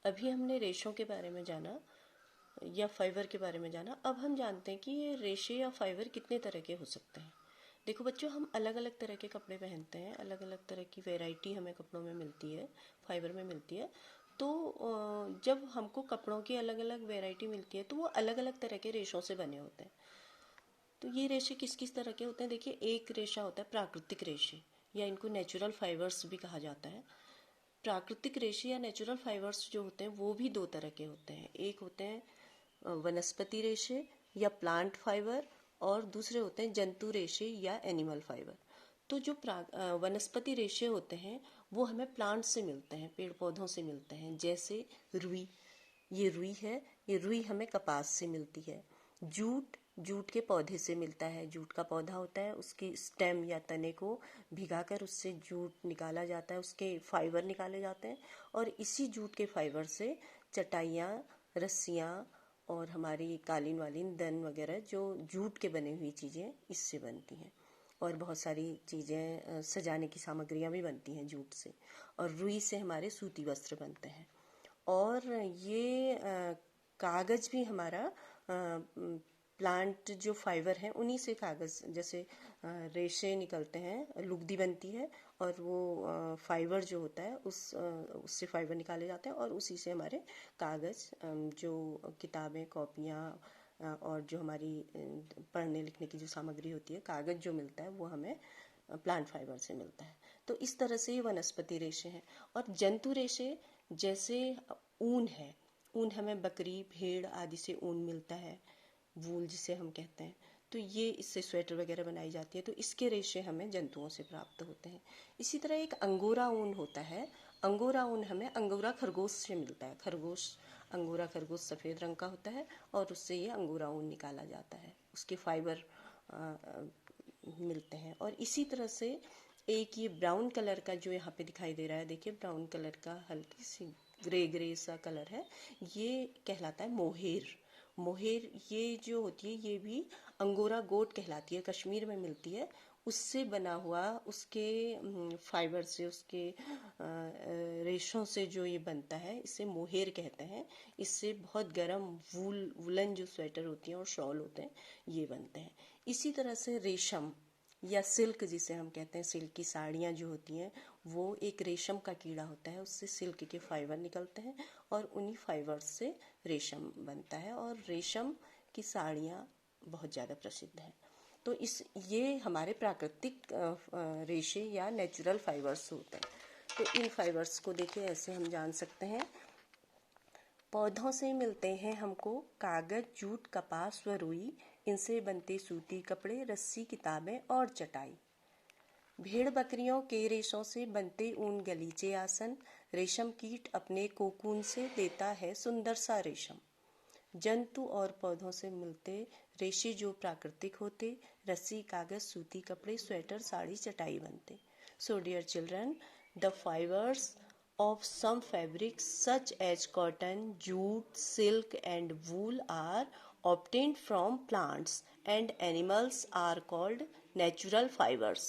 अभी हमने रेशों के बारे में जाना या फाइबर के बारे में जाना। अब हम जानते हैं कि ये रेशे या फाइबर कितने तरह के हो सकते हैं। देखो बच्चों, हम अलग अलग तरह के कपड़े पहनते हैं, अलग अलग तरह की वैरायटी हमें कपड़ों में मिलती है, फाइबर में मिलती है। तो जब हमको कपड़ों की अलग अलग वैरायटी मिलती है तो वो अलग अलग तरह के रेशों से बने होते हैं। तो ये रेशे किस किस तरह के होते हैं? देखिए, एक रेशा होता है प्राकृतिक रेशे, या इनको नेचुरल फाइबर्स भी कहा जाता है। प्राकृतिक रेशे या नेचुरल फाइबर्स जो होते हैं वो भी दो तरह के होते हैं। एक होते हैं वनस्पति रेशे या प्लांट फाइबर, और दूसरे होते हैं जंतु रेशे या एनिमल फाइबर। तो जो वनस्पति रेशे होते हैं वो हमें प्लांट से मिलते हैं, पेड़ पौधों से मिलते हैं। जैसे रुई, ये रुई है, ये रुई हमें कपास से मिलती है। जूट, जूट के पौधे से मिलता है। जूट का पौधा होता है, उसकी स्टेम या तने को भिगाकर उससे जूट निकाला जाता है, उसके फाइबर निकाले जाते हैं। और इसी जूट के फाइबर से चटाइयाँ, रस्सियाँ और हमारी कालीन वालीन, दन वगैरह जो जूट के बने हुई चीज़ें इससे बनती हैं। और बहुत सारी चीज़ें, सजाने की सामग्रियाँ भी बनती हैं जूट से। और रुई से हमारे सूती वस्त्र बनते हैं। और ये कागज़ भी हमारा प्लांट जो फाइबर है उन्हीं से कागज़, जैसे रेशे निकलते हैं, लुगदी बनती है, और वो फाइबर जो होता है उससे फाइबर निकाले जाते हैं, और उसी से हमारे कागज़, जो किताबें, कॉपियाँ और जो हमारी पढ़ने लिखने की जो सामग्री होती है, कागज़ जो मिलता है वो हमें प्लांट फाइबर से मिलता है। तो इस तरह से ये वनस्पति रेशे हैं। और जंतु रेशे, जैसे ऊन है, ऊन हमें बकरी, भेड़ आदि से ऊन मिलता है, वूल जिसे हम कहते हैं। तो ये इससे स्वेटर वगैरह बनाई जाती है, तो इसके रेशे हमें जंतुओं से प्राप्त होते हैं। इसी तरह एक अंगोरा ऊन होता है। अंगोरा ऊन हमें अंगोरा खरगोश से मिलता है। खरगोश, अंगोरा खरगोश सफ़ेद रंग का होता है और उससे ये अंगोरा ऊन निकाला जाता है, उसके फाइबर मिलते हैं। और इसी तरह से एक ये ब्राउन कलर का जो यहाँ पे दिखाई दे रहा है, देखिए ब्राउन कलर का हल्की सी ग्रे ग्रे सा कलर है, ये कहलाता है मोहेर। मोहेर ये जो होती है ये भी अंगोरा गोट कहलाती है, कश्मीर में मिलती है। उससे बना हुआ, उसके फाइबर से, उसके रेशों से जो ये बनता है, इसे मोहेर कहते हैं। इससे बहुत गर्म वुलन जो स्वेटर होती हैं और शॉल होते हैं, ये बनते हैं। इसी तरह से रेशम या सिल्क जिसे हम कहते हैं, सिल्क की साड़ियाँ जो होती हैं, वो एक रेशम का कीड़ा होता है, उससे सिल्क के फाइबर निकलते हैं और उन्हीं फाइबर से रेशम बनता है। और रेशम की साड़ियाँ बहुत ज़्यादा प्रसिद्ध हैं। तो ये हमारे प्राकृतिक रेशे या नेचुरल फाइबर्स होते हैं। तो इन फाइबर्स को देखिए ऐसे हम जान सकते हैं। पौधों से मिलते हैं हमको कागज, जूट, कपास व रुई। इनसे बनते सूती कपड़े, रस्सी, किताबें और चटाई। भेड़ बकरियों के रेशों से बनते ऊन, गलीचे, आसन। रेशम कीट अपने कोकून से देता है सुंदर सा रेशम। जंतु और पौधों से मिलते रेशे जो प्राकृतिक होते, रस्सी, कागज, सूती कपड़े, स्वेटर, साड़ी, चटाई बनते। So dear children, the fibers of some fabrics such as cotton, jute, silk and wool are obtained from plants and animals are called natural fibers.